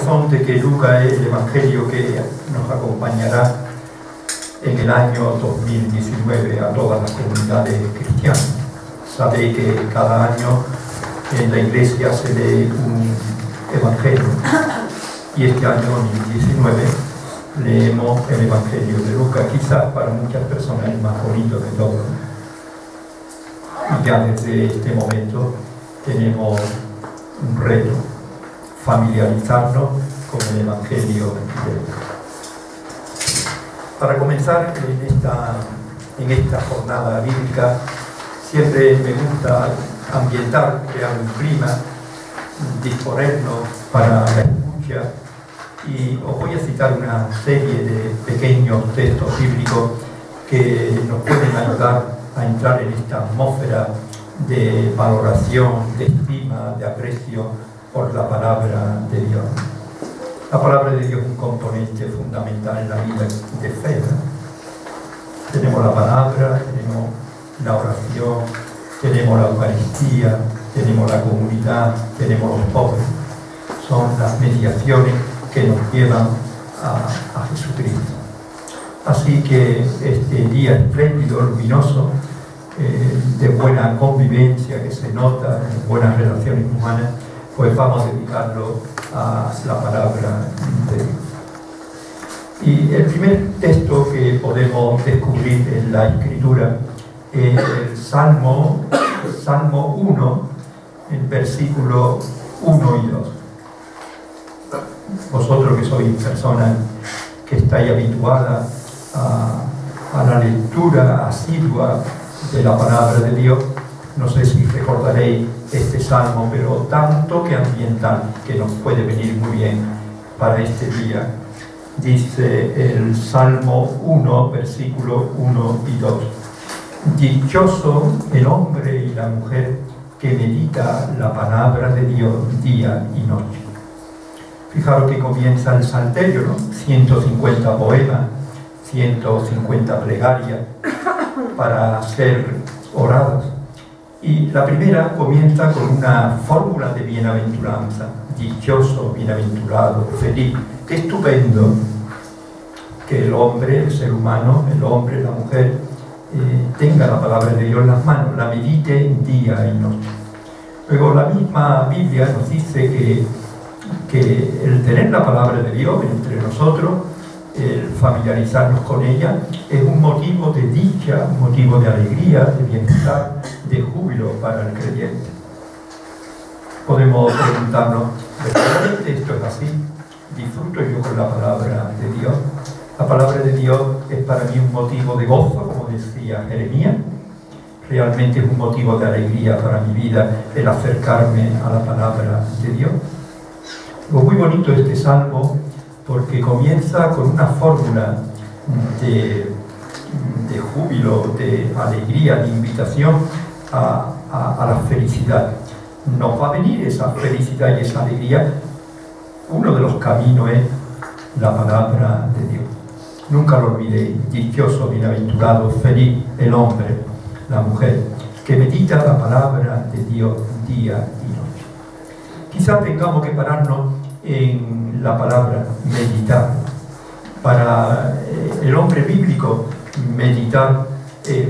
razón de que Lucas es el Evangelio que nos acompañará en el año 2019 a todas las comunidades cristianas. Sabéis que cada año en la iglesia se lee un Evangelio y este año 2019 leemos el Evangelio de Lucas. Quizás para muchas personas es más bonito de todo. Y ya desde este momento tenemos un reto: familiarizarnos con el Evangelio de Lucas. Para comenzar en esta jornada bíblica, siempre me gusta ambientar, crear un clima, disponernos para la escucha, y os voy a citar una serie de pequeños textos bíblicos que nos pueden ayudar a entrar en esta atmósfera de valoración, de estima, de aprecio por la palabra de Dios. La palabra de Dios es un componente fundamental en la vida de fe, ¿no? Tenemos la palabra, tenemos la oración, tenemos la Eucaristía, tenemos la comunidad, tenemos los pobres. Son las mediaciones que nos llevan a Jesucristo. Así que este día espléndido, luminoso, de buena convivencia que se nota en buenas relaciones humanas, pues vamos a dedicarlo a la palabra de Dios. Y el primer texto que podemos descubrir en la Escritura es el Salmo 1, el versículo 1 y 2. Vosotros que sois personas que estáis habituadas a la lectura asidua de la palabra de Dios, no sé si recordaréis este salmo, pero tanto que ambiental, que nos puede venir muy bien para este día. Dice el Salmo 1, versículo 1 y 2. Dichoso el hombre y la mujer que medita la palabra de Dios día y noche. Fijaros que comienza el salterio, ¿no? 150 poemas, 150 plegarias para ser oradas. Y la primera comienza con una fórmula de bienaventuranza: dichoso, bienaventurado, feliz. ¡Qué estupendo que el hombre, el ser humano, el hombre, la mujer, tenga la palabra de Dios en las manos, la medite día y noche! Luego la misma Biblia nos dice que el tener la palabra de Dios entre nosotros, el familiarizarnos con ella, es un motivo de dicha, un motivo de alegría, de bienestar, de júbilo para el creyente. Podemos preguntarnos, ¿realmente esto es así? ¿Disfruto yo con la palabra de Dios? La palabra de Dios es para mí un motivo de gozo, como decía Jeremías. Realmente es un motivo de alegría para mi vida el acercarme a la palabra de Dios. Lo muy bonito de este salmo, porque comienza con una fórmula de júbilo, de alegría, de invitación a la felicidad. Nos va a venir esa felicidad y esa alegría. Uno de los caminos es la palabra de Dios. Nunca lo olvidéis: dichoso, bienaventurado, feliz el hombre, la mujer, que medita la palabra de Dios día y noche. Quizás tengamos que pararnos en la palabra meditar. Para el hombre bíblico, meditar es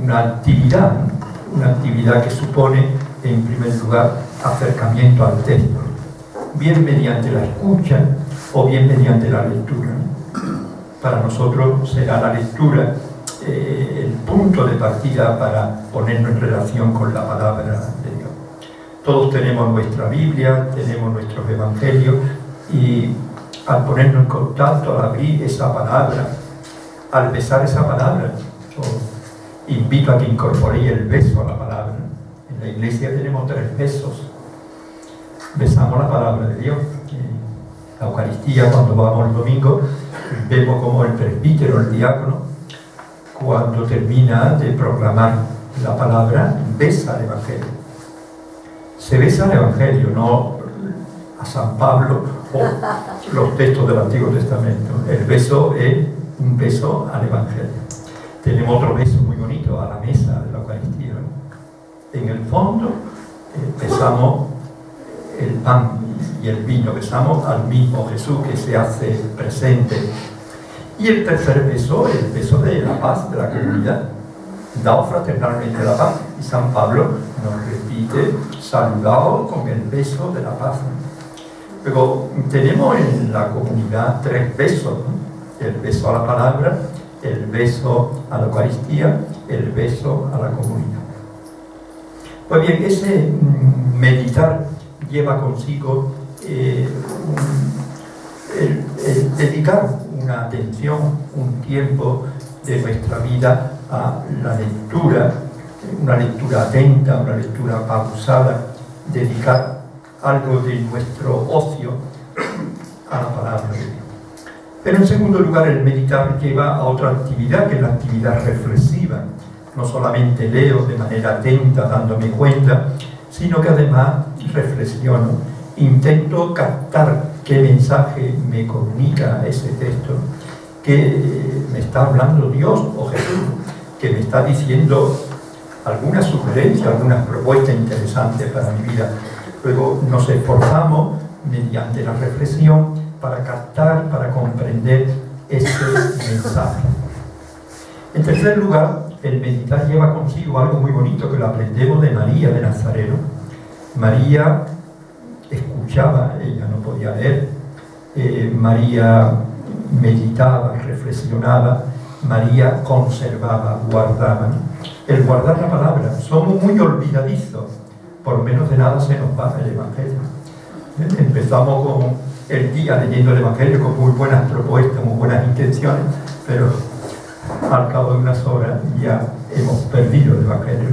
una actividad que supone, en primer lugar, acercamiento al texto, bien mediante la escucha o bien mediante la lectura. Para nosotros será la lectura el punto de partida para ponernos en relación con la palabra de Dios. Todos tenemos nuestra Biblia, tenemos nuestros evangelios, y al ponernos en contacto, al abrir esa palabra, al besar esa palabra, yo invito a que incorporéis el beso a la palabra. En la iglesia tenemos 3 besos. Besamos la palabra de Dios. En la Eucaristía, cuando vamos el domingo, vemos como el presbítero, el diácono, cuando termina de proclamar la palabra, besa el Evangelio. Se besa el Evangelio, no a San Pablo o los textos del Antiguo Testamento. El beso es un beso al Evangelio. Tenemos otro beso muy bonito a la mesa de la Eucaristía, ¿no? En el fondo besamos el pan y el vino. Besamos al mismo Jesús que se hace presente. Y el tercer beso, el beso de la paz de la comunidad. Daos fraternalmente la paz. Y San Pablo nos repite, saludaos con el beso de la paz. Luego tenemos en la comunidad 3 besos, ¿no? El beso a la palabra, el beso a la Eucaristía, el beso a la comunidad. Pues bien, ese meditar lleva consigo el dedicar una atención, un tiempo de nuestra vida a la lectura, una lectura atenta, una lectura pausada, dedicar algo de nuestro ocio a la palabra de Dios. Pero en segundo lugar, el meditar lleva a otra actividad, que es la actividad reflexiva. No solamente leo de manera atenta, dándome cuenta, sino que además reflexiono, intento captar qué mensaje me comunica ese texto, que me está hablando Dios o Jesús, que me está diciendo alguna sugerencia, algunas propuestas interesantes para mi vida. Luego nos esforzamos mediante la reflexión para captar, para comprender ese mensaje. En tercer lugar, el meditar lleva consigo algo muy bonito que lo aprendemos de María de Nazareno. María escuchaba, ella no podía leer, María meditaba, reflexionaba, María conservaba, guardaba. El guardar la palabra, somos muy olvidadizos, por menos de nada se nos va el Evangelio. Empezamos con el día leyendo el Evangelio con muy buenas propuestas, muy buenas intenciones, pero al cabo de unas horas ya hemos perdido el Evangelio,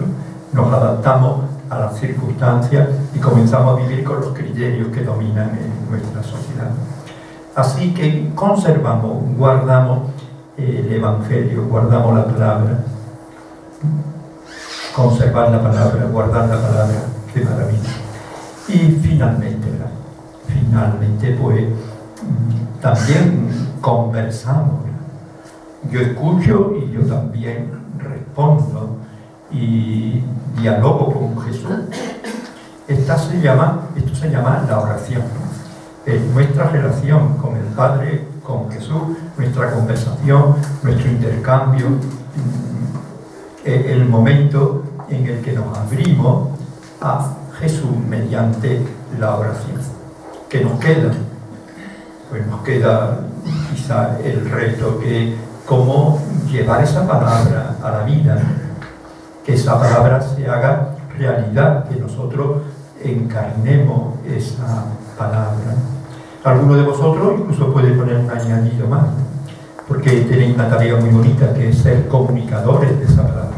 ¿no? Nos adaptamos a las circunstancias y comenzamos a vivir con los criterios que dominan en nuestra sociedad. Así que conservamos, guardamos el Evangelio, guardamos la palabra. Conservar la palabra, guardar la palabra, qué maravilla. Y finalmente, ¿verdad? Finalmente, pues, también conversamos, ¿verdad? Yo escucho y yo también respondo y dialogo con Jesús. Esto se llama la oración, ¿no? Es nuestra relación con el Padre, con Jesús, nuestra conversación, nuestro intercambio, el momento en el que nos abrimos a Jesús mediante la oración. ¿Qué nos queda? Pues nos queda quizá el reto que cómo llevar esa palabra a la vida, que esa palabra se haga realidad, que nosotros encarnemos esa palabra. Alguno de vosotros incluso puede poner un añadido más, porque tenéis una tarea muy bonita, que es ser comunicadores de esa palabra.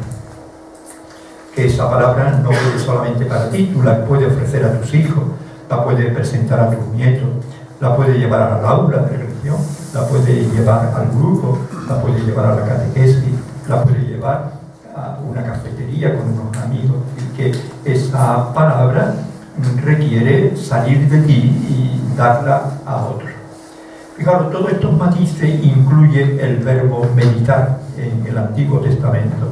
Que esa palabra no es solamente para ti, tú la puedes ofrecer a tus hijos, la puedes presentar a tus nietos, la puedes llevar al aula de religión, la puedes llevar al grupo, la puedes llevar a la catequesis, la puedes llevar a una cafetería con unos amigos. Y que esa palabra requiere salir de ti y darla a otros. Fijaros, todos estos matices incluyen el verbo meditar en el Antiguo Testamento.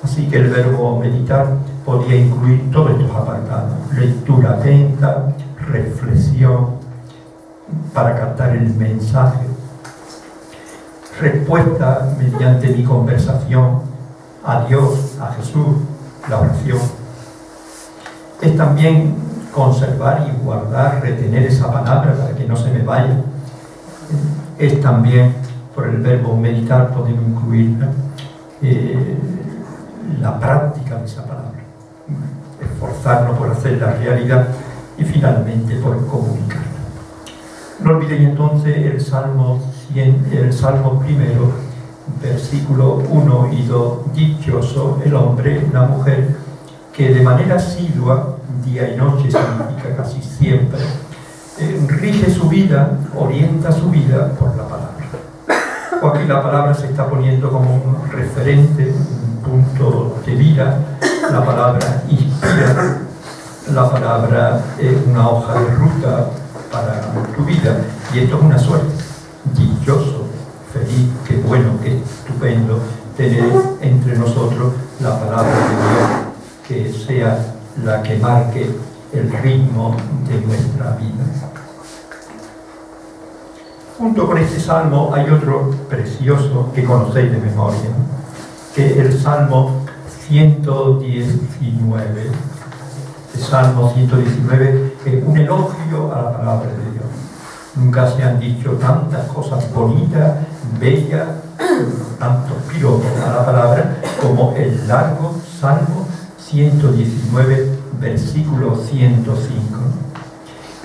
Así que el verbo meditar podía incluir todos estos apartados: lectura atenta, reflexión para captar el mensaje, respuesta mediante mi conversación a Dios, a Jesús, la oración. Es también conservar y guardar, retener esa palabra para que no se me vaya. Es también, por el verbo meditar, podemos incluir la práctica de esa palabra, esforzarnos por hacerla realidad y finalmente por comunicarla. No olvidéis entonces el Salmo primero, versículo 1 y 2, dichoso el hombre, la mujer, que de manera asidua, día y noche significa casi siempre, rige su vida, orienta su vida por la palabra. O aquí la palabra se está poniendo como un referente, un punto de vida. La palabra inspira, la palabra es una hoja de ruta para tu vida, y esto es una suerte. Dichoso, feliz, qué bueno, qué estupendo tener entre nosotros la palabra de Dios, que sea la que marque el ritmo de nuestra vida. Junto con este salmo hay otro precioso que conocéis de memoria, que es el Salmo 119. El Salmo 119 es un elogio a la palabra de Dios. Nunca se han dicho tantas cosas bonitas, bellas, tantos piropos a la palabra como el largo Salmo 119, versículo 105.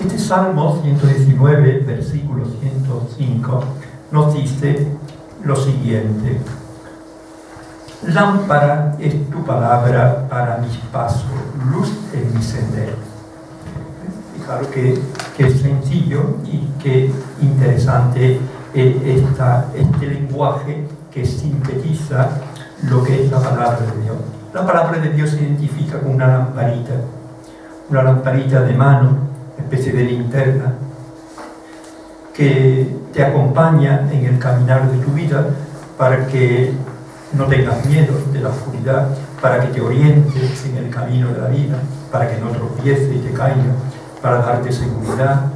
Este Salmo 119, versículo 105, nos dice lo siguiente: lámpara es tu palabra para mis pasos, luz en mi sendero. Fijaros que es sencillo y que interesante este lenguaje que sintetiza lo que es la palabra de Dios. La palabra de Dios se identifica con una lamparita de mano, una especie de linterna, que te acompaña en el caminar de tu vida para que no tengas miedo de la oscuridad, para que te orientes en el camino de la vida, para que no tropieces y te caigas, para darte seguridad,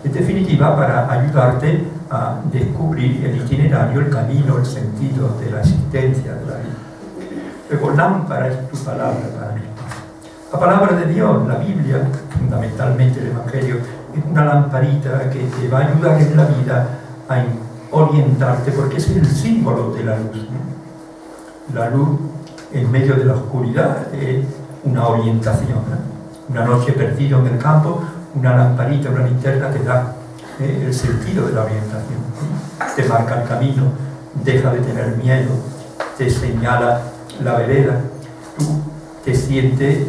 en definitiva para ayudarte a descubrir el itinerario, el camino, el sentido de la existencia de la vida. Luego, lámpara es tu palabra para mí. La palabra de Dios, la Biblia, fundamentalmente el Evangelio, es una lamparita que te va a ayudar en la vida a orientarte, porque es el símbolo de la luz, ¿no? La luz en medio de la oscuridad es una orientación, ¿no? Una noche perdido en el campo, una lamparita, una linterna te da el sentido de la orientación, ¿no? Te marca el camino, deja de tener miedo, te señala la vereda, tú te sientes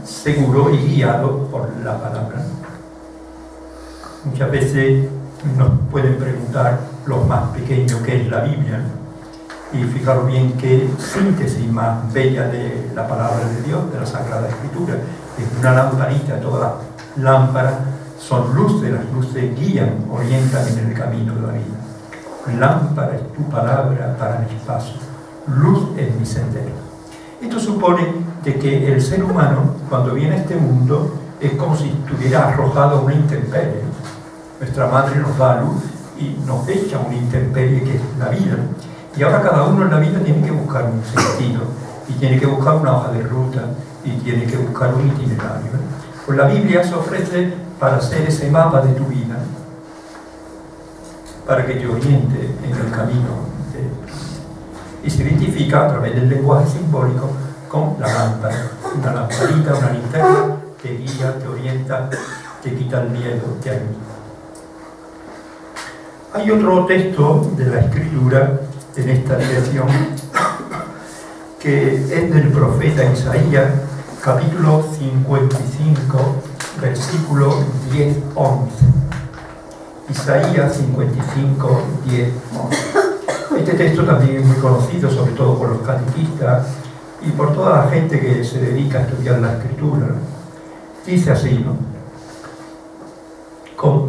seguro y guiado por la palabra. Muchas veces nos pueden preguntar los más pequeños qué es la Biblia, ¿no? Y fijaros bien qué síntesis más bella de la palabra de Dios, de la Sagrada Escritura. Es una lamparita, todas las lámparas son luces, las luces guían, orientan en el camino de la vida. Lámpara es tu palabra para mis pasos, luz en mi sendero. Esto supone de que el ser humano, cuando viene a este mundo, es como si estuviera arrojado a una intemperie. Nuestra madre nos da luz y nos echa una intemperie que es la vida. Y ahora cada uno en la vida tiene que buscar un sentido, y tiene que buscar una hoja de ruta, y tiene que buscar un itinerario. Pues la Biblia se ofrece para hacer ese mapa de tu vida, para que te oriente en el camino y se identifica a través del lenguaje simbólico con la lámpara. Una lamparita, una linterna, te guía, te orienta, te quita el miedo, te ayuda. Hay otro texto de la Escritura en esta dirección, que es del profeta Isaías, capítulo 55, versículo 10-11. Isaías 55, 10-11. Este texto también es muy conocido, sobre todo por los catequistas y por toda la gente que se dedica a estudiar la Escritura. Dice así, ¿no?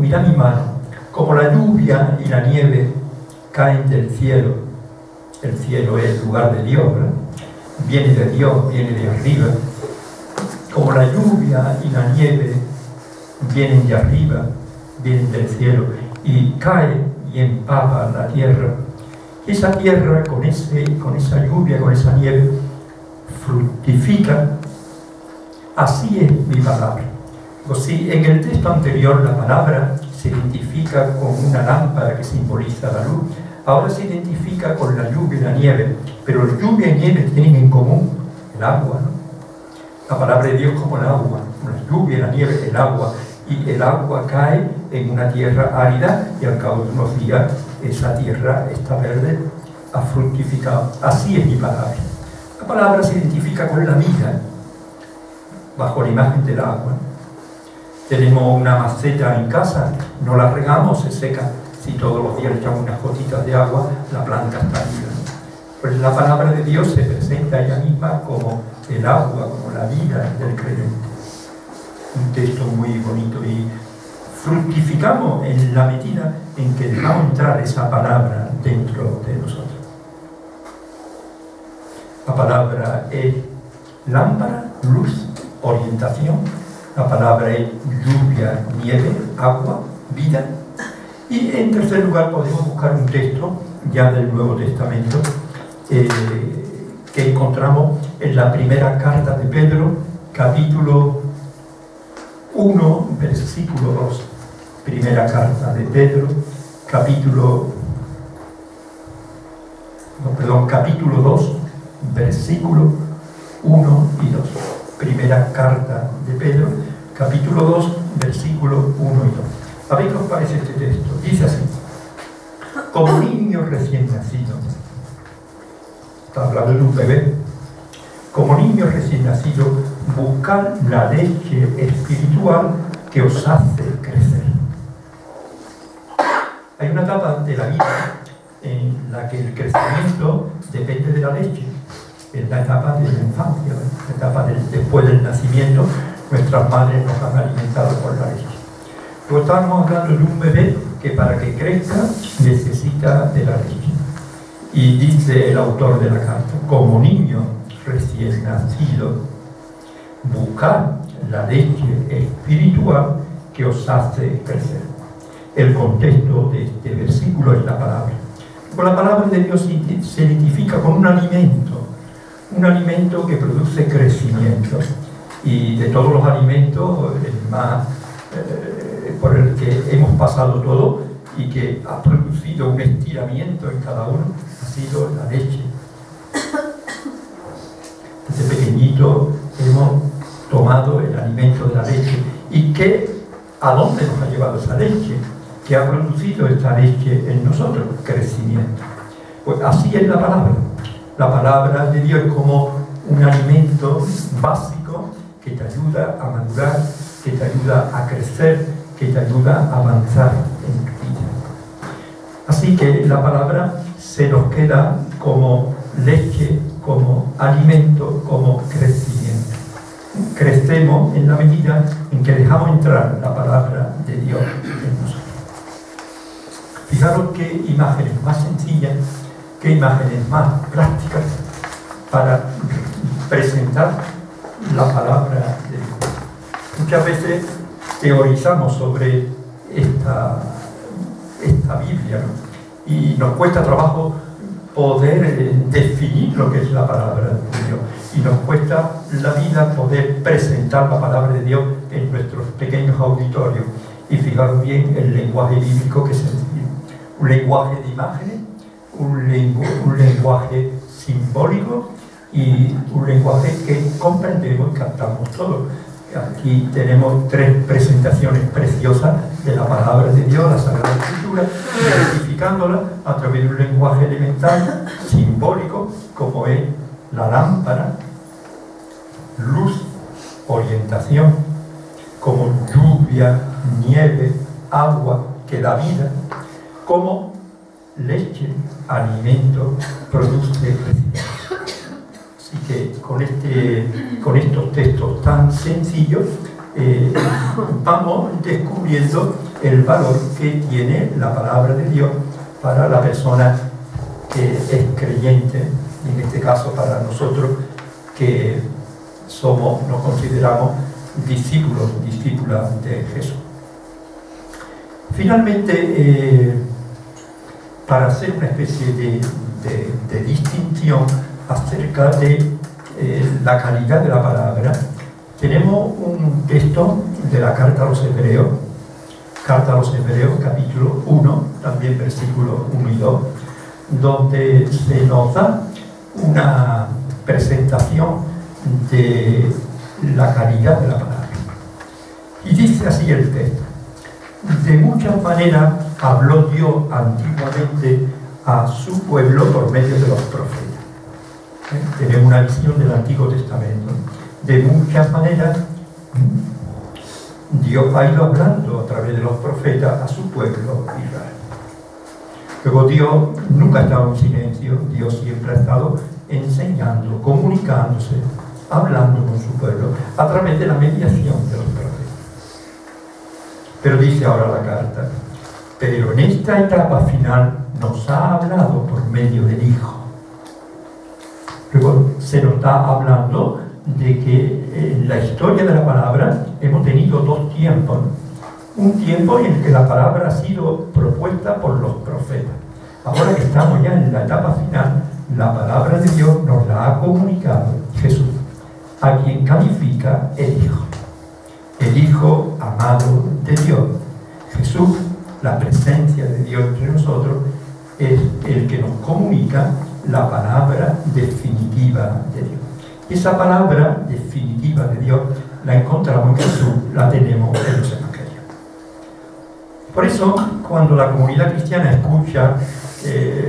Mira mi mano, como la lluvia y la nieve caen del cielo. El cielo es el lugar de Dios, ¿verdad? Viene de Dios, viene de arriba. Como la lluvia y la nieve vienen de arriba, vienen del cielo, y cae y empapa la tierra. Esa tierra, con esa lluvia, con esa nieve, fructifica. Así es mi palabra. O si en el texto anterior la palabra se identifica con una lámpara que simboliza la luz, ahora se identifica con la lluvia y la nieve, pero la lluvia y nieve tienen en común el agua, ¿no? La palabra de Dios como el agua, la lluvia y la nieve, el agua, y el agua cae en una tierra árida y al cabo de unos días esa tierra está verde, ha fructificado. Así es mi palabra. La palabra se identifica con la vida, bajo la imagen del agua. Tenemos una maceta en casa, no la regamos, se seca. Si todos los días le echamos unas gotitas de agua, la planta está viva. Pues la palabra de Dios se presenta ella misma como el agua, como la vida del creyente. Un texto muy bonito, y fructificamos en la medida en que dejamos entrar esa palabra dentro de nosotros. La palabra es lámpara, luz, orientación, La palabra es lluvia, nieve, agua, vida. Y en tercer lugar podemos buscar un texto ya del Nuevo Testamento que encontramos en la primera carta de Pedro, capítulo 1, versículo 2. Primera carta de Pedro, capítulo 2, versículo 1 y 2. Primera carta de Pedro, capítulo 2, versículo 1 y 2. A ver qué os parece este texto. Dice así: como niño recién nacido, está hablando de un bebé, como niño recién nacido, buscad la leche espiritual que os hace crecer. Hay una etapa de la vida en la que el crecimiento depende de la leche. Es la etapa de la infancia, la etapa después del nacimiento. Nuestras madres nos han alimentado con la leche. Luego estamos hablando de un bebé que para que crezca necesita de la leche. Y dice el autor de la carta: como niño recién nacido, buscad la leche espiritual que os hace crecer. El contexto de este versículo es la palabra. Con la palabra de Dios se identifica con un alimento que produce crecimiento. Y de todos los alimentos, el más por el que hemos pasado todo y que ha producido un estiramiento en cada uno, ha sido la leche. Desde pequeñito hemos tomado el alimento de la leche. ¿Y a dónde nos ha llevado esa leche? ¿Qué ha producido esta leche en nosotros? Crecimiento. Pues así es la palabra. La palabra de Dios es como un alimento básico que te ayuda a madurar, que te ayuda a crecer, que te ayuda a avanzar en tu vida. Así que la palabra se nos queda como leche, como alimento, como crecimiento. Crecemos en la medida en que dejamos entrar la palabra de Dios en nosotros. Fijaros qué imágenes más sencillas, qué imágenes más prácticas para presentar la palabra de Dios. Muchas veces teorizamos sobre esta Biblia, ¿no? Y nos cuesta trabajo poder definir lo que es la palabra de Dios. Y nos cuesta la vida poder presentar la palabra de Dios en nuestros pequeños auditorios. Y fijaros bien el lenguaje bíblico que es sencillo. Un lenguaje de imágenes, un lenguaje simbólico y un lenguaje que comprendemos y captamos todos. Aquí tenemos 3 presentaciones preciosas de la palabra de Dios, la Sagrada Escritura, identificándola a través de un lenguaje elemental, simbólico, como es la lámpara, luz, orientación, como lluvia, nieve, agua, que da vida, como leche, alimento, produce crecimiento. Así que con estos textos tan sencillos vamos descubriendo el valor que tiene la palabra de Dios para la persona que es creyente, y en este caso para nosotros que nos consideramos discípulas de Jesús. Finalmente, para hacer una especie de distinción acerca de la calidad de la palabra, tenemos un texto de la Carta a los Hebreos, capítulo 1, también versículos 1 y 2, donde se nos da una presentación de la calidad de la palabra. Y dice así el texto: de muchas maneras habló Dios antiguamente a su pueblo por medio de los profetas. Tenemos una visión del Antiguo Testamento. De muchas maneras Dios ha ido hablando a través de los profetas a su pueblo Israel. Luego Dios nunca ha estado en silencio. Dios siempre ha estado enseñando, comunicándose, hablando con su pueblo a través de la mediación de los profetas. Pero dice ahora la carta: pero en esta etapa final nos ha hablado por medio del Hijo. Luego se nos está hablando de que en la historia de la palabra hemos tenido dos tiempos. Un tiempo en el que la palabra ha sido propuesta por los profetas. Ahora que estamos ya en la etapa final, la palabra de Dios nos la ha comunicado Jesús, a quien califica el Hijo amado de Dios. Jesús, la presencia de Dios entre nosotros, es el que nos comunica la palabra definitiva de Dios. Y esa palabra definitiva de Dios la encontramos en Jesús, la tenemos en los evangelios. Por eso, cuando la comunidad cristiana escucha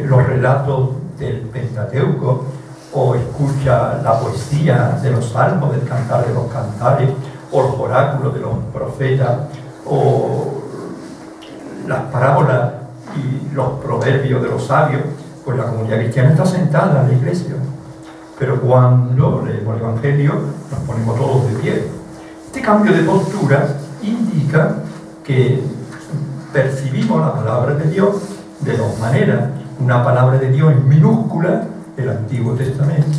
los relatos del Pentateuco, o escucha la poesía de los salmos, del cantar de los cantares, o los oráculos de los profetas, o las parábolas y los proverbios de los sabios, pues la comunidad cristiana está sentada en la iglesia. Pero cuando leemos el Evangelio nos ponemos todos de pie. Este cambio de postura indica que percibimos la palabra de Dios de dos maneras. Una palabra de Dios en minúscula, el Antiguo Testamento.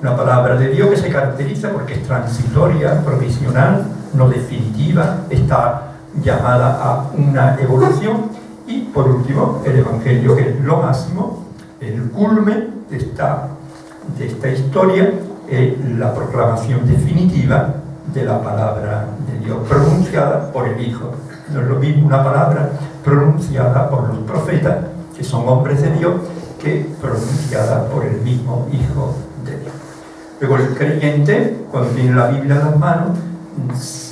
Una palabra de Dios que se caracteriza porque es transitoria, provisional, no definitiva, está llamada a una evolución. Y por último, el Evangelio, que es lo máximo, el culmen de esta historia, es la proclamación definitiva de la palabra de Dios, pronunciada por el Hijo. No es lo mismo una palabra pronunciada por los profetas, que son hombres de Dios, que pronunciada por el mismo Hijo de Dios. Luego el creyente, cuando tiene la Biblia en las manos,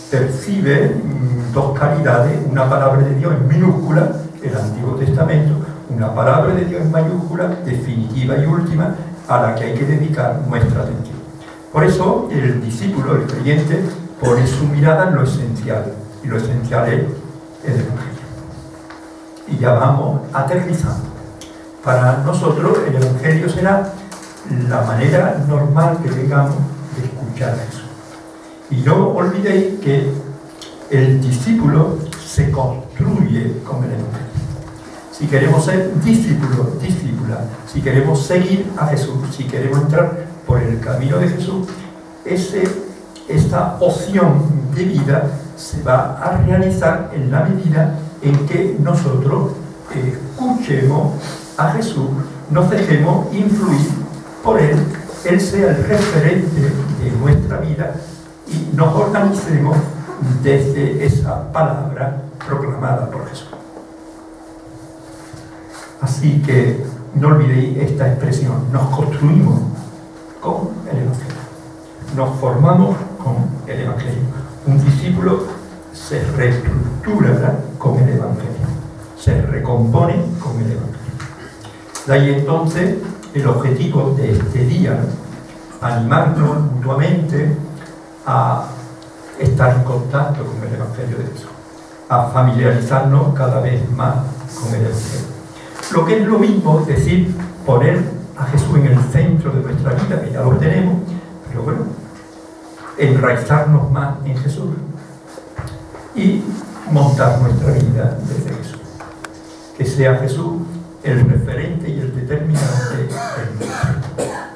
percibe dos calidades: una palabra de Dios en minúscula, el Antiguo Testamento, una palabra de Dios en mayúscula, definitiva y última, a la que hay que dedicar nuestra atención. Por eso el discípulo, el creyente, pone su mirada en lo esencial, y lo esencial es el Evangelio. Y ya vamos aterrizando. Para nosotros el Evangelio será la manera normal que tengamos de escuchar a Jesús. Y no olvidéis que el discípulo se construye con el Evangelio. Si queremos ser discípulos, discípulas, si queremos seguir a Jesús, si queremos entrar por el camino de Jesús, esta opción de vida se va a realizar en la medida en que nosotros escuchemos a Jesús, nos dejemos influir por Él sea el referente de nuestra vida y nos organicemos desde esa palabra proclamada por Jesús. Así que no olvidéis esta expresión: nos construimos con el Evangelio, nos formamos con el Evangelio. Un discípulo se reestructura con el Evangelio, se recompone con el Evangelio. De ahí entonces el objetivo de este día: animarnos mutuamente a estar en contacto con el Evangelio de Jesús, a familiarizarnos cada vez más con el Evangelio. Lo que es lo mismo decir poner a Jesús en el centro de nuestra vida, que ya lo tenemos, pero bueno, enraizarnos más en Jesús y montar nuestra vida desde Jesús. Que sea Jesús el referente y el determinante en nuestra vida.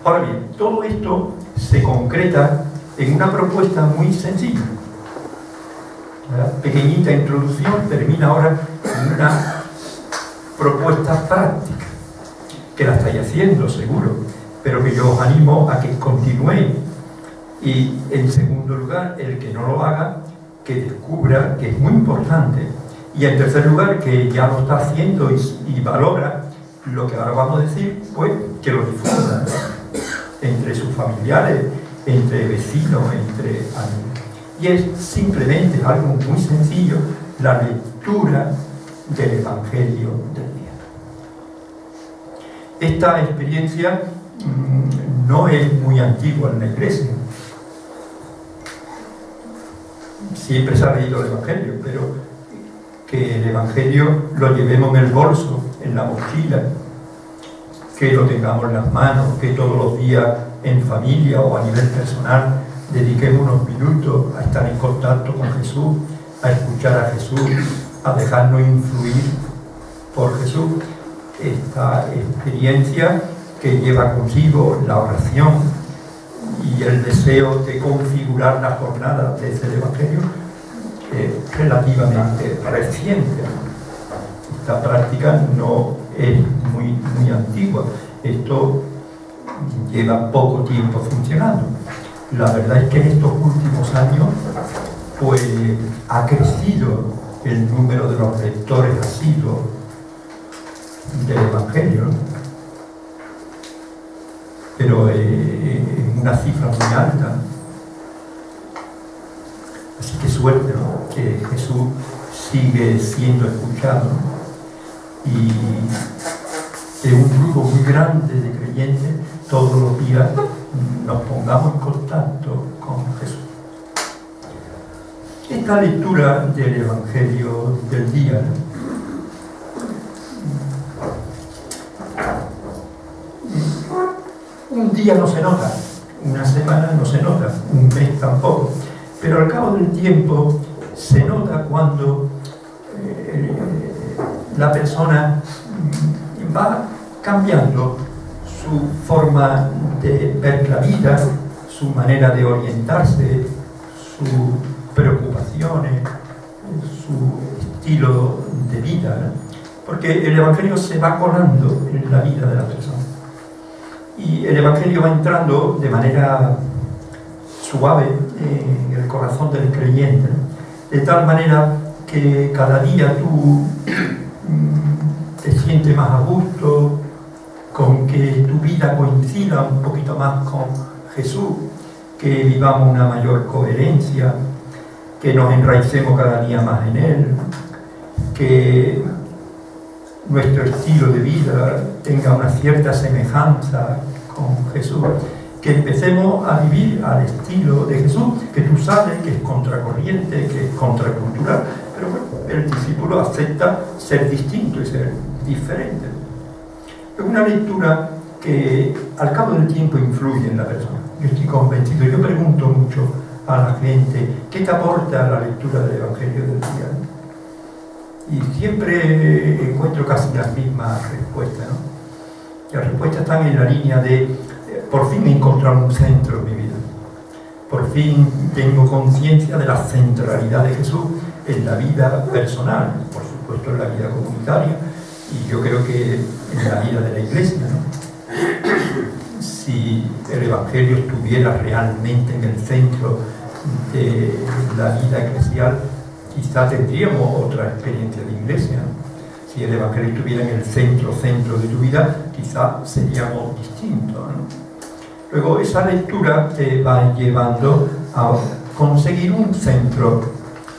Ahora bien, todo esto se concreta en una propuesta muy sencilla. La pequeñita introducción termina ahora en una propuesta práctica, que la estáis haciendo seguro, pero que yo os animo a que continuéis. Y en segundo lugar, el que no lo haga, que descubra que es muy importante. Y en tercer lugar, que ya lo está haciendo y valora lo que ahora vamos a decir, pues que lo difunda entre sus familiares, entre vecinos, entre amigos. Y es simplemente algo muy sencillo: la lectura del Evangelio del día. Esta experiencia no es muy antigua en la Iglesia. Siempre se ha leído el Evangelio, pero que el Evangelio lo llevemos en el bolso, en la mochila, que lo tengamos en las manos, que todos los días en familia o a nivel personal dediquemos unos minutos a estar en contacto con Jesús, a escuchar a Jesús, a dejarnos influir por Jesús. Esta experiencia que lleva consigo la oración y el deseo de configurar la jornada desde el Evangelio es relativamente reciente. Esta práctica no es muy antigua. Esto lleva poco tiempo funcionando. La verdad es que en estos últimos años pues, ha crecido el número de los lectores asiduos del Evangelio, ¿no? Pero en una cifra muy alta. Así que suerte, ¿no? Que Jesús sigue siendo escuchado, ¿no? Y que un grupo muy grande de creyentes todos los días nos pongamos en contacto con Jesús. Esta lectura del Evangelio del día, ¿no? Un día no se nota, una semana no se nota, un mes tampoco, pero al cabo del tiempo se nota cuando la persona va cambiando su forma de ver la vida, su manera de orientarse, sus preocupaciones, su estilo de vida, ¿no? Porque el Evangelio se va colando en la vida de la persona. Y el Evangelio va entrando de manera suave en el corazón del creyente, ¿no? De tal manera que cada día tú te sientes más a gusto, con que tu vida coincida un poquito más con Jesús, que vivamos una mayor coherencia, que nos enraicemos cada día más en Él, que nuestro estilo de vida tenga una cierta semejanza con Jesús, que empecemos a vivir al estilo de Jesús, que tú sabes que es contracorriente, que es contracultural, pero bueno, el discípulo acepta ser distinto y ser diferente. Es una lectura que al cabo del tiempo influye en la persona. Yo estoy convencido, yo pregunto mucho a la gente, ¿qué te aporta la lectura del Evangelio del día? Y siempre encuentro casi las mismas respuestas, ¿no? Las respuestas están en la línea de por fin he encontrado un centro en mi vida. Por fin tengo conciencia de la centralidad de Jesús en la vida personal, por supuesto en la vida comunitaria, y yo creo que en la vida de la Iglesia, ¿no? Si el Evangelio estuviera realmente en el centro de la vida eclesial, quizá tendríamos otra experiencia de Iglesia, ¿no? Si el Evangelio estuviera en el centro de tu vida, quizá seríamos distintos, ¿no? Luego, esa lectura te va llevando a conseguir un centro,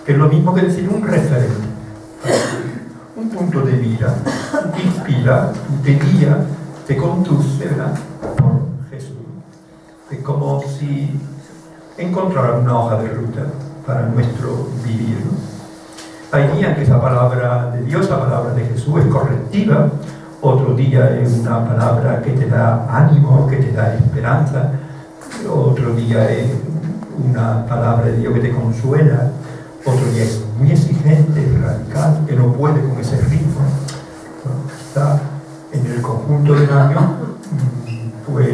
que es lo mismo que decir un referente, un punto de mira, te inspira, te guía, te conduce, ¿verdad?, por Jesús. Es como si encontrara una hoja de ruta para nuestro vivir, ¿no? Hay días que esa palabra de Dios, la palabra de Jesús, es correctiva. Otro día es una palabra que te da ánimo, que te da esperanza. Otro día es una palabra de Dios que te consuela. Otro día es muy exigente, radical, que no puede con ese ritmo. Está en el conjunto del año, pues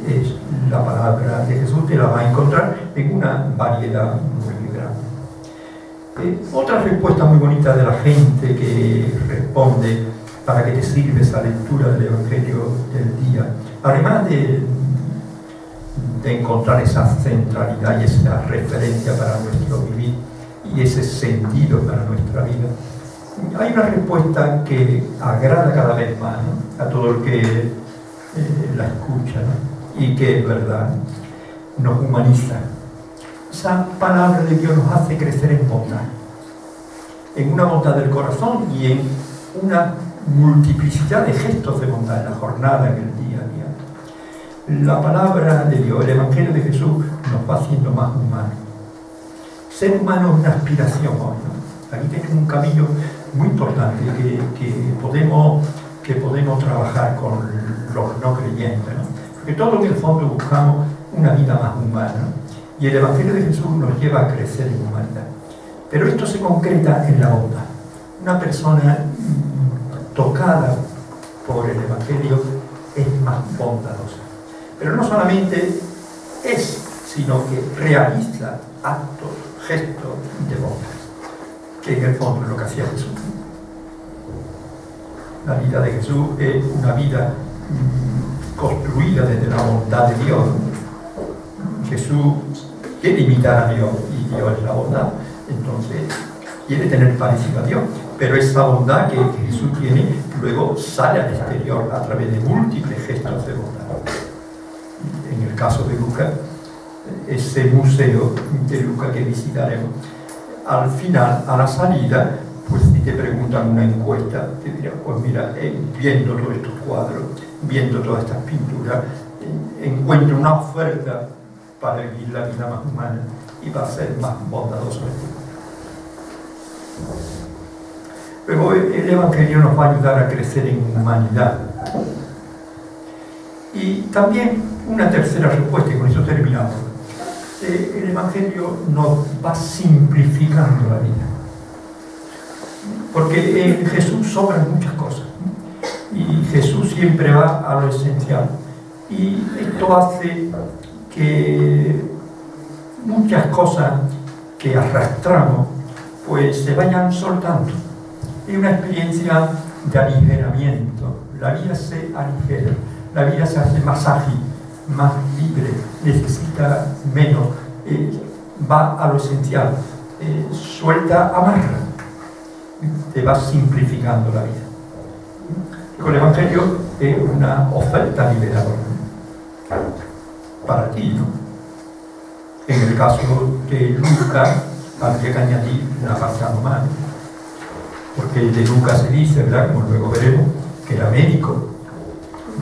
es la palabra de Jesús, te la va a encontrar en una variedad muy grande. Otra respuesta muy bonita de la gente que responde: ¿para qué te sirve esa lectura del Evangelio del día? Además de encontrar esa centralidad y esa referencia para nuestro vivir y ese sentido para nuestra vida, hay una respuesta que agrada cada vez más, ¿no?, a todo el que la escucha, ¿no?, y que es verdad, nos humaniza. Esa palabra de Dios nos hace crecer en bondad, en una bondad del corazón y en una multiplicidad de gestos de bondad en la jornada, en el día a día. La palabra de Dios, el Evangelio de Jesús, nos va haciendo más humanos. Ser humano es una aspiración hoy, ¿no? Aquí tenemos un camino muy importante que podemos trabajar con los no creyentes, ¿no? Porque todos en el fondo buscamos una vida más humana, ¿no? Y el Evangelio de Jesús nos lleva a crecer en humanidad. Pero esto se concreta en la bondad. Una persona tocada por el Evangelio es más bondadosa. Pero no solamente es, sino que realiza actos, gestos de bondad, que en el fondo es lo que hacía Jesús. La vida de Jesús es una vida construida desde la bondad de Dios. Jesús quiere imitar a Dios y Dios es la bondad, entonces quiere tener parecido a Dios, pero esa bondad que Jesús tiene luego sale al exterior a través de múltiples gestos de bondad. En el caso de Lucas, ese museo de Lucas que visitaremos, al final, a la salida, pues si te preguntan una encuesta, te dirán, pues mira, viendo todos estos cuadros, viendo todas estas pinturas, encuentro una oferta para vivir la vida más humana y para ser más bondadoso. Luego el Evangelio nos va a ayudar a crecer en humanidad. Y también una tercera respuesta, y con eso terminamos. El Evangelio nos va simplificando la vida. Porque en Jesús sobran muchas cosas. Y Jesús siempre va a lo esencial. Y esto hace que muchas cosas que arrastramos pues se vayan soltando. Es una experiencia de aligeramiento. La vida se aligera, la vida se hace más ágil, más libre, necesita menos, va a lo esencial, suelta, amarra, te va simplificando la vida. El Evangelio es una oferta liberadora para ti, ¿no? En el caso de Lucas, habría que añadir una parte humana, porque de Lucas se dice, ¿verdad?, como luego veremos, que era médico.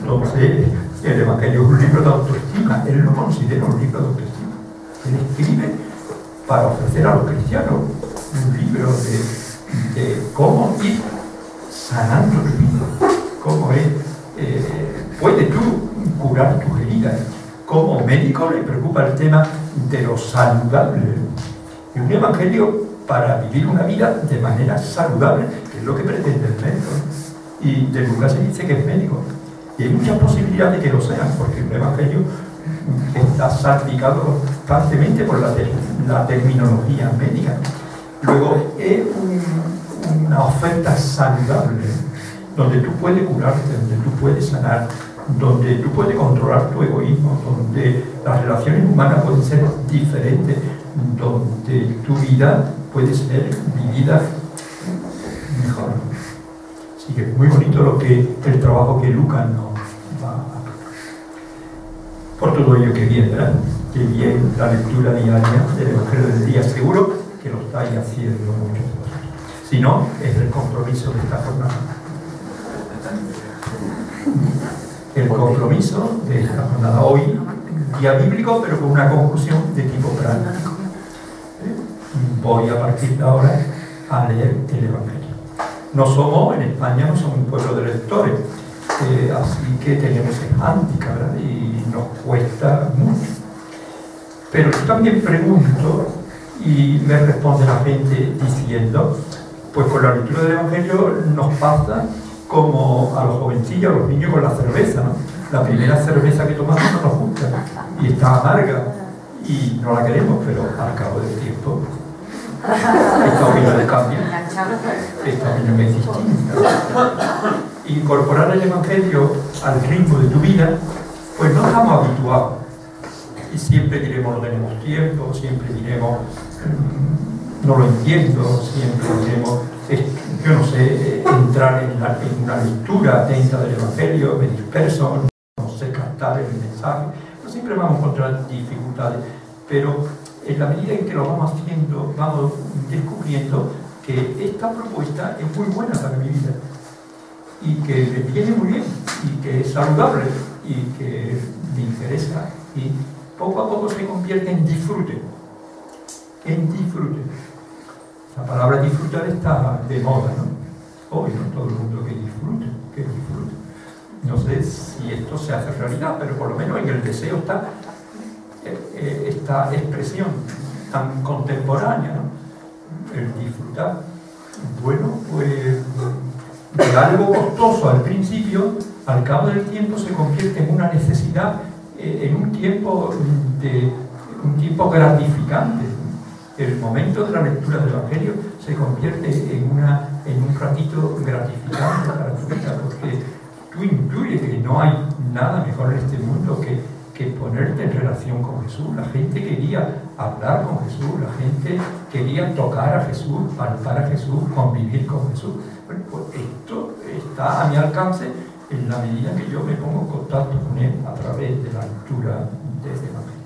Entonces, el Evangelio es un libro de autoestima. Él lo considera un libro de autoestima. Él escribe para ofrecer a los cristianos un libro de cómo ir sanando tu vida, cómo puedes tú curar tus heridas. Como médico le preocupa el tema de lo saludable. Y un evangelio para vivir una vida de manera saludable, que es lo que pretende el médico. Y de Lucas se dice que es médico. Y hay muchas posibilidades de que lo sean, porque un evangelio está salpicado constantemente por la terminología médica. Luego es una oferta saludable, donde tú puedes curarte, donde tú puedes sanar, donde tú puedes controlar tu egoísmo, donde las relaciones humanas pueden ser diferentes, donde tu vida puede ser vivida mejor. Así que es muy bonito el trabajo que Lucas nos va a hacer. Por todo ello, que bien, ¿verdad? Que bien la lectura diaria del Evangelio del día, seguro que lo estáis haciendo muchos de vosotros. Si no, es el compromiso de esta jornada. El compromiso de esta jornada. Hoy, día bíblico, pero con una conclusión de tipo práctico. Voy a partir de ahora a leer el Evangelio. No somos, en España, no somos un pueblo de lectores, así que tenemos el hándicap, ¿verdad? Y nos cuesta mucho. Pero yo también pregunto, y me responde la gente diciendo, pues con la lectura del Evangelio nos pasa como a los jovencillos, a los niños con la cerveza, ¿no? La primera cerveza que tomamos no nos gusta y está amarga y no la queremos, pero al cabo del tiempo esta opinión cambia, esta opinión es distinta. Incorporar el Evangelio al ritmo de tu vida, pues no estamos habituados. Y siempre diremos no tenemos tiempo, siempre diremos no lo entiendo, siempre diremos yo no sé entrar en una lectura atenta del Evangelio, me disperso, no sé captar el mensaje. No siempre vamos a encontrar dificultades, pero en la medida en que lo vamos haciendo, vamos descubriendo que esta propuesta es muy buena para mi vida y que me viene muy bien y que es saludable y que me interesa y poco a poco se convierte en disfrute. En disfrute. La palabra disfrutar está de moda, ¿no? Hoy no todo el mundo que disfrute. No sé si esto se hace realidad, pero por lo menos en el deseo está esta expresión tan contemporánea, ¿no? El disfrutar. Bueno, pues de algo costoso al principio, al cabo del tiempo se convierte en una necesidad en un tiempo gratificante. El momento de la lectura del Evangelio se convierte en un ratito gratificante para tu vida, porque tú intuyes que no hay nada mejor en este mundo que ponerte en relación con Jesús. La gente quería hablar con Jesús, la gente quería tocar a Jesús, palpar a Jesús, convivir con Jesús. Bueno, pues esto está a mi alcance en la medida que yo me pongo en contacto con Él a través de la lectura de este Evangelio.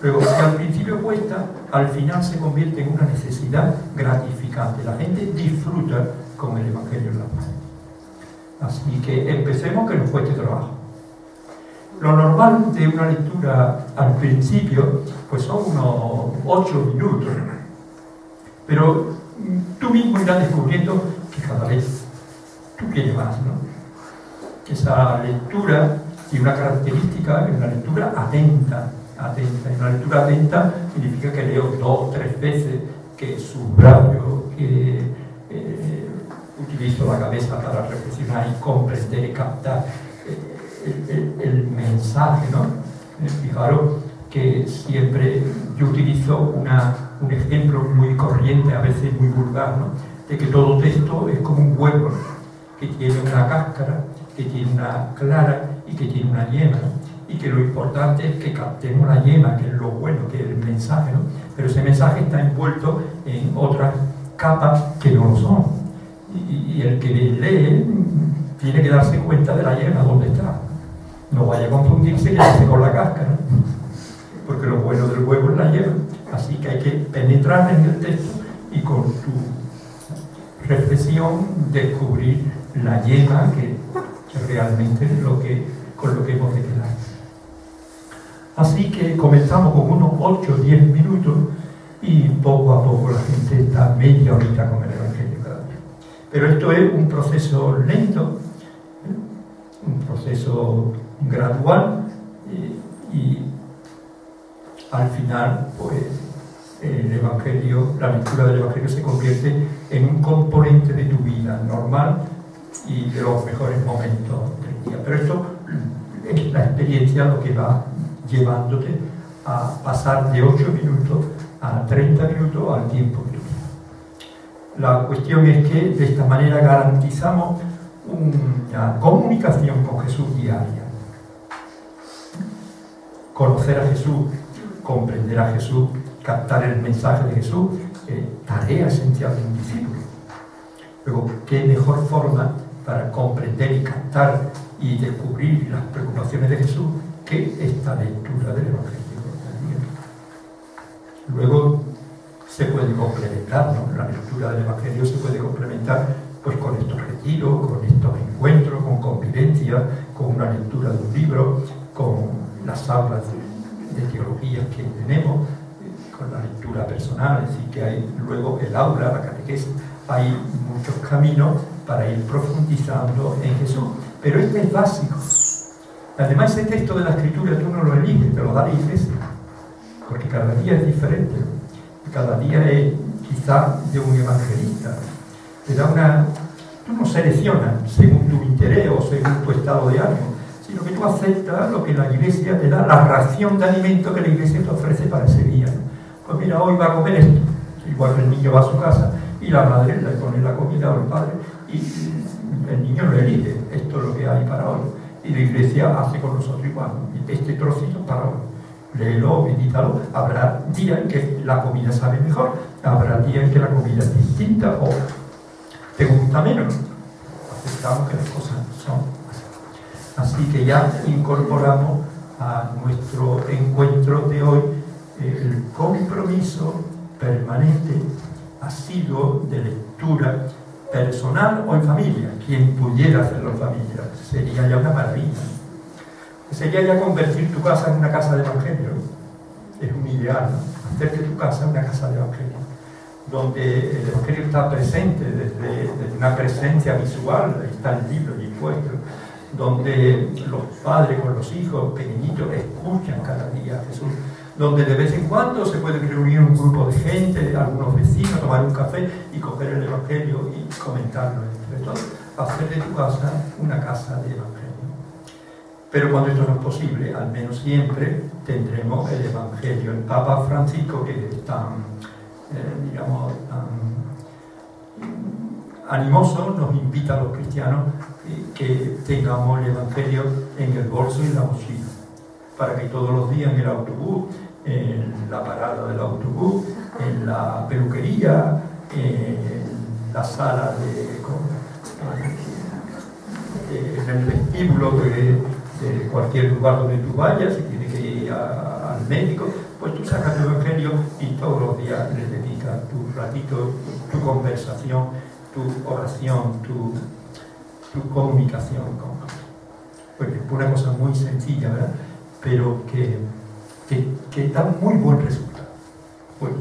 Luego, si al principio cuesta, al final se convierte en una necesidad gratificante. La gente disfruta con el Evangelio en la mano. Así que empecemos, que nos cueste trabajo. Lo normal de una lectura al principio, pues son unos 8 minutos. Pero tú mismo irás descubriendo que cada vez tú quieres más, ¿no? Esa lectura tiene una característica, es una lectura atenta. Y una lectura atenta significa que leo 2 o 3 veces, que subrayo, que utilizo la cabeza para reflexionar y comprender y captar el mensaje, ¿no? Fijaros que siempre yo utilizo un ejemplo muy corriente, a veces muy vulgar, ¿no? De que todo texto es como un huevo, ¿no? Que tiene una cáscara, que tiene una clara y que tiene una yema, ¿no? Y que lo importante es que captemos la yema, que es lo bueno, que es el mensaje, ¿no? Pero ese mensaje está envuelto en otras capas que no lo son. Y el que lee tiene que darse cuenta de la yema, dónde está. No vaya a confundirse que hace con la cáscara, ¿no? Porque lo bueno del huevo es la yema. Así que hay que penetrar en el texto y con tu reflexión descubrir la yema, que realmente es con lo que hemos de quedar. Así que comenzamos con unos 8 o 10 minutos y poco a poco la gente está media horita con el Evangelio cada día. Pero esto es un proceso lento, un proceso gradual, y al final pues el Evangelio, la lectura del Evangelio se convierte en un componente de tu vida normal y de los mejores momentos del día. Pero esto es la experiencia lo que va llevándote a pasar de 8 minutos a 30 minutos al tiempo que tú quieras. La cuestión es que de esta manera garantizamos una comunicación con Jesús diaria. Conocer a Jesús, comprender a Jesús, captar el mensaje de Jesús, tarea esencial de un discípulo. Luego, ¿qué mejor forma para comprender y captar y descubrir las preocupaciones de Jesús que esta lectura del Evangelio del día? Luego se puede complementar, ¿no? La lectura del Evangelio se puede complementar pues con estos retiros, con estos encuentros, con convivencia, con una lectura de un libro, con las aulas de teología que tenemos, con la lectura personal. Es decir, que hay luego el aula, la catequesis, hay muchos caminos para ir profundizando en Jesús. Pero este es básico. Además, ese texto de la Escritura tú no lo eliges, te lo da la Iglesia, porque cada día es diferente, cada día es quizá de un evangelista. Te da tú no seleccionas según tu interés o según tu estado de ánimo, sino que tú aceptas lo que la Iglesia te da, la ración de alimento que la Iglesia te ofrece para ese día. Pues mira, hoy va a comer esto, igual que el niño va a su casa y la madre le pone la comida o el padre y el niño lo elige, esto es lo que hay para hoy. Y la Iglesia hace con nosotros igual, este trocito para hoy. Léelo, medítalo. Habrá días en que la comida sabe mejor, habrá días en que la comida es distinta o te gusta menos. Aceptamos que las cosas son así. Así que ya incorporamos a nuestro encuentro de hoy el compromiso permanente, asiduo, de lectura personal o en familia. Quien pudiera hacerlo en familia sería ya una maravilla. Sería ya convertir tu casa en una casa de evangelio. Es un ideal, ¿no? Hacer de tu casa una casa de evangelio, donde el evangelio está presente desde una presencia visual, está el libro dispuesto, donde los padres con los hijos pequeñitos escuchan cada día a Jesús, donde de vez en cuando se puede reunir un grupo de gente, algunos vecinos, tomar un café y coger el evangelio y comentarlo entre todos. Hacer de tu casa una casa de evangelio. Pero cuando esto no es posible, al menos siempre tendremos el Evangelio. El Papa Francisco, que es tan, digamos, tan animoso, nos invita a los cristianos que tengamos el Evangelio en el bolso y en la mochila, para que todos los días en el autobús, en la parada del autobús, en la peluquería, en la sala en el vestíbulo de cualquier lugar donde tú vayas, si tienes que ir al médico, pues tú sacas tu Evangelio y todos los días le dedicas tu ratito, tu conversación, tu oración, tu comunicación con Dios. Pues una cosa muy sencilla, ¿verdad? Pero que da muy buen resultado. Bueno,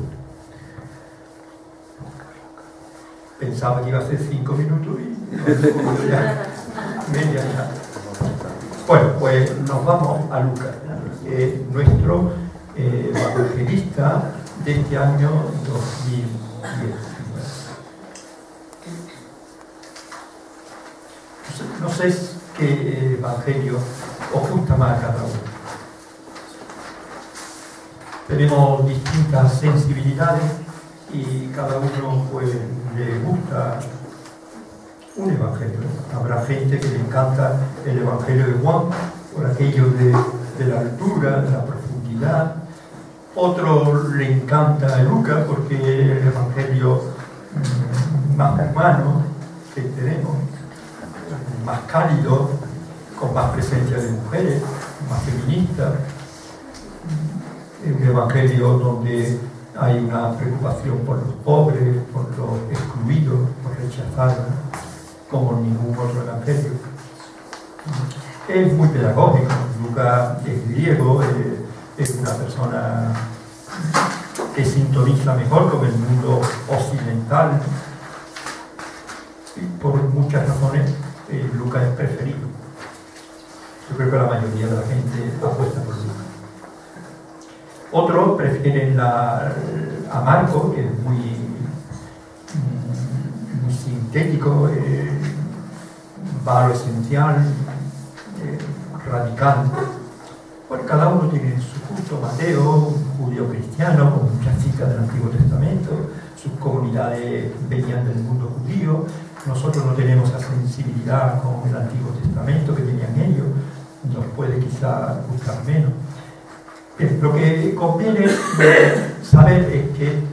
pensaba que iba a ser 5 minutos y ya media ya. Bueno, pues nos vamos a Lucas, nuestro evangelista de este año 2010. No sé qué evangelio os gusta más a cada uno. Tenemos distintas sensibilidades y cada uno pues le gusta un evangelio. Habrá gente que le encanta el evangelio de Juan por aquello de la altura, de la profundidad. Otro le encanta Lucas porque es el evangelio más humano que tenemos, más cálido, con más presencia de mujeres, más feminista. Es un evangelio donde hay una preocupación por los pobres, por los excluidos, por rechazados, como ningún otro evangelio. Es muy pedagógico. Lucas es griego, es una persona que sintoniza mejor con el mundo occidental y por muchas razones Lucas es preferido. Yo creo que la mayoría de la gente apuesta por Lucas. Otros prefieren a Marcos, que es muy sintético, va a lo esencial, radical. Bueno, cada uno tiene su gusto. Mateo, un judío cristiano con muchas citas del Antiguo Testamento, sus comunidades venían del mundo judío. Nosotros no tenemos esa sensibilidad con el Antiguo Testamento que tenían ellos, nos puede quizá gustar menos. Lo que conviene saber es que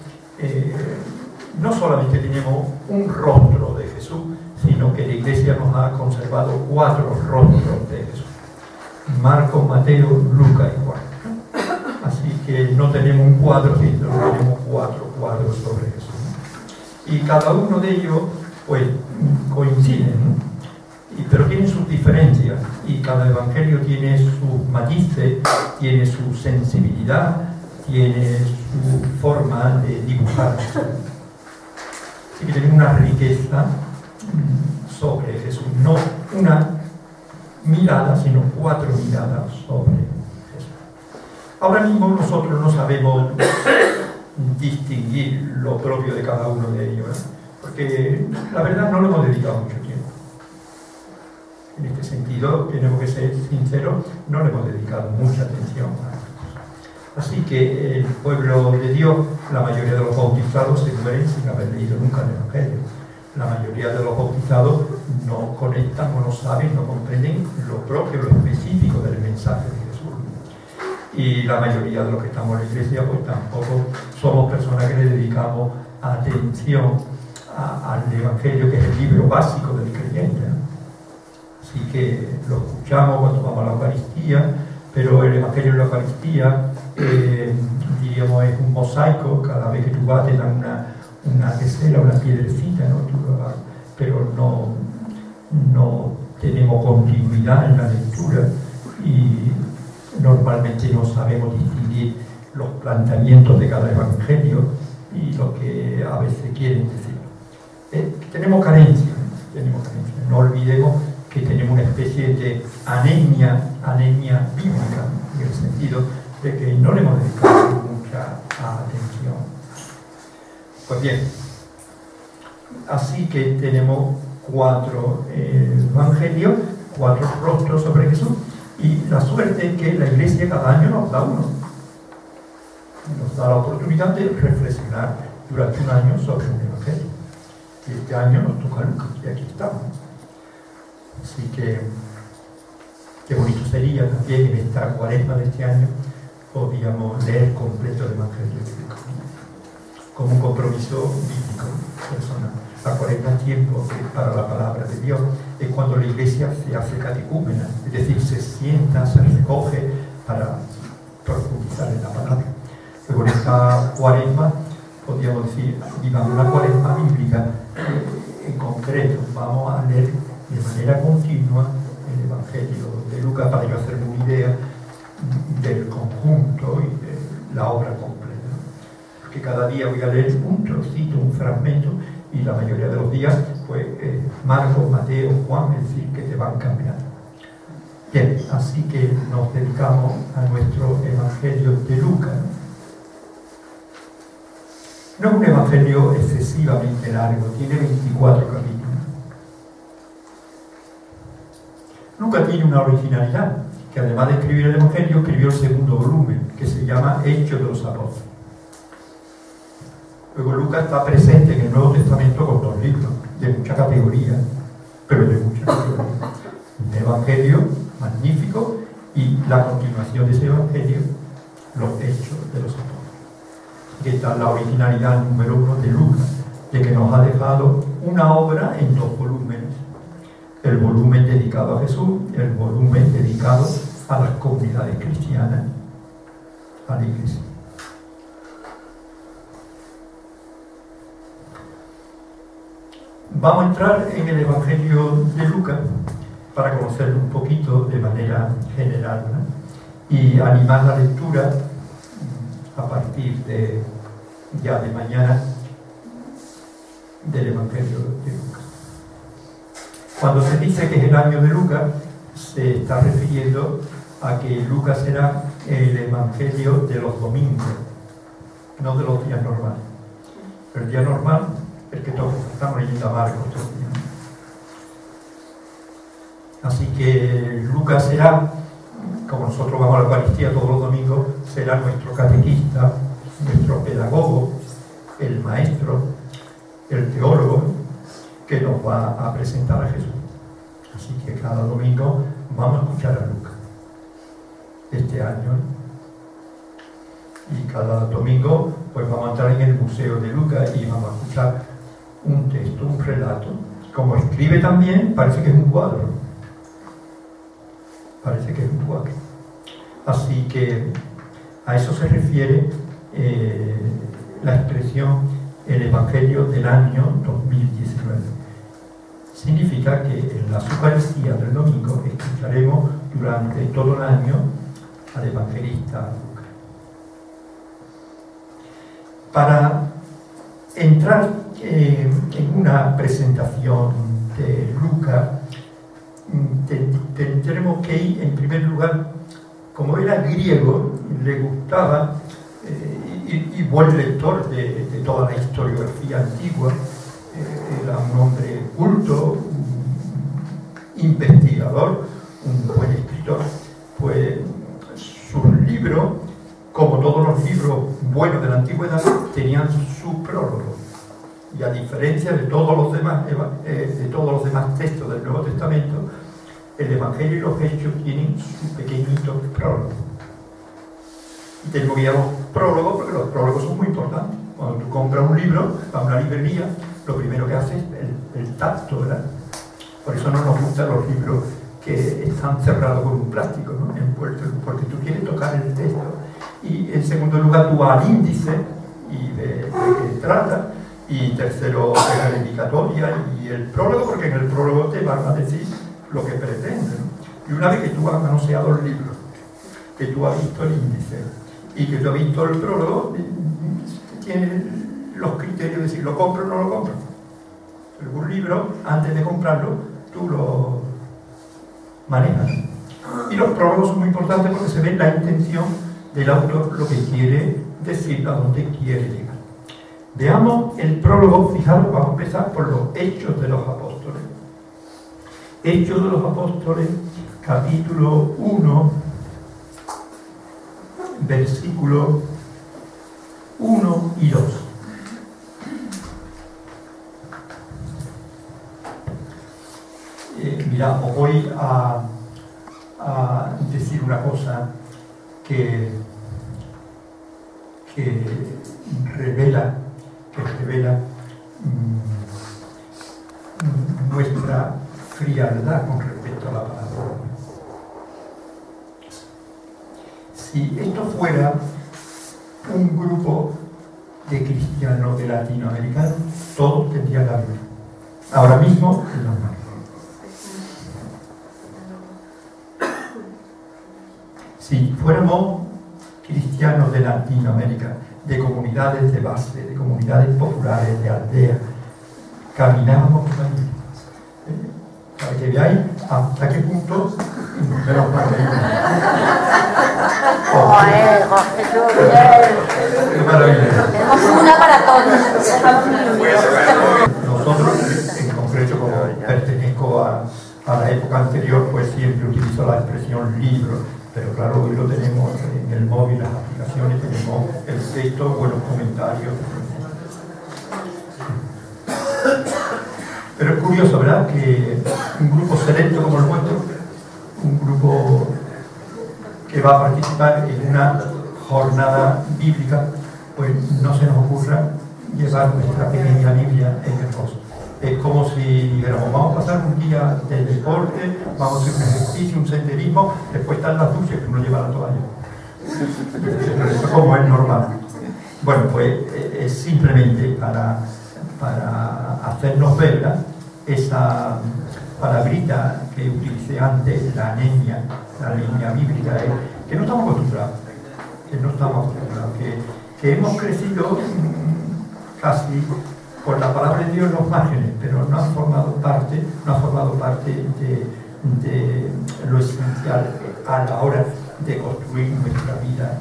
no solamente tenemos un rostro de Jesús, sino que la Iglesia nos ha conservado 4 rostros de Jesús: Marcos, Mateo, Lucas y Juan. Así que no tenemos un cuadro, sino tenemos 4 cuadros sobre Jesús. Y cada uno de ellos pues coinciden, ¿no? Pero tienen sus diferencias, y cada evangelio tiene sus matices, tiene su sensibilidad, tiene su forma de dibujar. Así que tenemos una riqueza sobre Jesús, no una mirada, sino 4 miradas sobre Jesús. Ahora mismo nosotros no sabemos distinguir lo propio de cada uno de ellos, ¿eh? Porque la verdad no le hemos dedicado mucho tiempo. En este sentido, tenemos que ser sinceros, no le hemos dedicado mucha atención a esto. Así que el pueblo de Dios, la mayoría de los bautizados se mueren sin haber leído nunca el Evangelio. La mayoría de los bautizados no conectan o no saben, no comprenden lo propio, lo específico del mensaje de Jesús. Y la mayoría de los que estamos en la iglesia, pues tampoco somos personas que le dedicamos atención al Evangelio, que es el libro básico del creyente, ¿no? Así que lo escuchamos cuando vamos a la Eucaristía, pero el Evangelio de la Eucaristía, diríamos, es un mosaico. Cada vez que tú vas te dan una tesela, una piedrecita, ¿no? Pero no tenemos continuidad en la lectura y normalmente no sabemos distinguir los planteamientos de cada Evangelio y lo que a veces quieren decir. Tenemos carencia, no olvidemos que tenemos una especie de anemia bíblica, en el sentido de que no le hemos dedicado mucha atención. Pues bien, así que tenemos 4 evangelios, 4 rostros sobre Jesús, Y la suerte es que la Iglesia cada año nos da uno. Nos da la oportunidad de reflexionar durante un año sobre un evangelio. Y este año nos toca Lucas, y aquí estamos. Así que qué bonito sería también en esta cuaresma de este año podíamos leer completo el evangelio de Lucas, como un compromiso bíblico personal. La cuaresma es tiempo para la palabra de Dios, es cuando la Iglesia se hace catecúmena, es decir, se sienta, se recoge para profundizar en la palabra. Luego en esta cuaresma podríamos decir, vivamos una cuaresma bíblica en concreto. Vamos a leer de manera continua el Evangelio de Lucas para yo hacerme una idea del conjunto y de la obra completa. Porque cada día voy a leer un trocito, un fragmento, y la mayoría de los días, pues Marcos, Mateo, Juan, es decir, que te van cambiando. Bien, así que nos dedicamos a nuestro Evangelio de Lucas. No es un evangelio excesivamente largo, tiene 24 capítulos. Lucas tiene una originalidad, que además de escribir el evangelio, escribió el segundo volumen, que se llama Hechos de los Apóstoles. Luego Lucas está presente en el Nuevo Testamento con 2 libros, de mucha categoría, pero de mucha categoría. Un evangelio magnífico y la continuación de ese evangelio, los Hechos de los Apóstoles. Que está la originalidad número 1 de Lucas, de que nos ha dejado una obra en 2 volúmenes. El volumen dedicado a Jesús, el volumen dedicado a las comunidades cristianas, a la Iglesia. Vamos a entrar en el Evangelio de Lucas para conocerlo un poquito de manera general, ¿no? Y animar la lectura a partir de mañana del Evangelio de Lucas. Cuando se dice que es el año de Lucas, se está refiriendo a que Lucas será el Evangelio de los domingos, no de los días normales. El día normal, el que todos estamos leyendo a Marcos todos los días. Así que Lucas será, como nosotros vamos a la Eucaristía todos los domingos, será nuestro catequista, nuestro pedagogo, el maestro, el teólogo, que nos va a presentar a Jesús. Así que cada domingo vamos a escuchar a Lucas este año. Y cada domingo pues vamos a entrar en el Museo de Lucas y vamos a escuchar un texto, un relato. Como escribe también, parece que es un cuadro. Parece que es un cuadro. Así que a eso se refiere la expresión el Evangelio del año 2019. Significa que en las Eucaristías del domingo escucharemos durante todo el año al evangelista Lucas. Para entrar en una presentación de Lucas, tenemos que ir en primer lugar, como era griego, le gustaba y buen lector de toda la historiografía antigua, era un hombre culto, un investigador, un buen escritor. Pues sus libros, como todos los libros buenos de la antigüedad, tenían su prólogo. Y a diferencia de todos los demás textos del Nuevo Testamento, el Evangelio y los Hechos tienen su pequeñito prólogo. Y tengo que llamar prólogo porque los prólogos son muy importantes. Cuando tú compras un libro a una librería, lo primero que haces es el tacto, ¿verdad? Por eso no nos gustan los libros que están cerrados con un plástico, ¿no? Envuelto, porque tú quieres tocar el texto. Y en segundo lugar, tú vas al índice y de qué trata. Y tercero, la dedicatoria y el prólogo, porque en el prólogo te van a decir lo que pretenden, ¿no? Y una vez que tú has manoseado el libro, que tú has visto el índice y que tú has visto el prólogo, tienes los criterios de decir lo compro o no lo compro. Un libro, antes de comprarlo, tú lo manejas. Y los prólogos son muy importantes porque se ve la intención del autor, lo que quiere decir, a dónde quiere llegar. Veamos el prólogo. Fijaros, vamos a empezar por los Hechos de los Apóstoles. Hechos de los Apóstoles, capítulo 1, versículos 1 y 2. Mira, os voy a decir una cosa que revela nuestra frialdad con respecto a la palabra. Si esto fuera un grupo de cristianos de latinoamericanos, todos tendrían la Biblia. Ahora mismo es normal. Si fuéramos cristianos de Latinoamérica, de comunidades de base, de comunidades populares, de aldeas, caminábamos con la Biblia. Para que veáis hasta qué punto menos mal que ¡qué maravilla! Tenemos una para todos. Nosotros, en concreto, como pertenezco a la época anterior, pues siempre utilizo la expresión libro, pero claro, hoy lo tenemos en el móvil, las aplicaciones, tenemos el texto, buenos comentarios. Pero es curioso, ¿verdad?, que un grupo selecto como el nuestro, un grupo que va a participar en una jornada bíblica, pues no se nos ocurra llevar nuestra pequeña Biblia en el rostro. Es como si dijéramos, vamos a pasar un día de deporte, vamos a hacer un ejercicio, un senderismo, después están las duchas que uno lleva la toalla. Eso como es normal. Bueno, pues es simplemente para hacernos ver, ¿verdad?, esa palabrita que utilicé antes, la anemia bíblica, que no estamos acostumbrados, que hemos crecido casi con la palabra de Dios en los márgenes, pero no ha formado parte de lo esencial a la hora de construir nuestra vida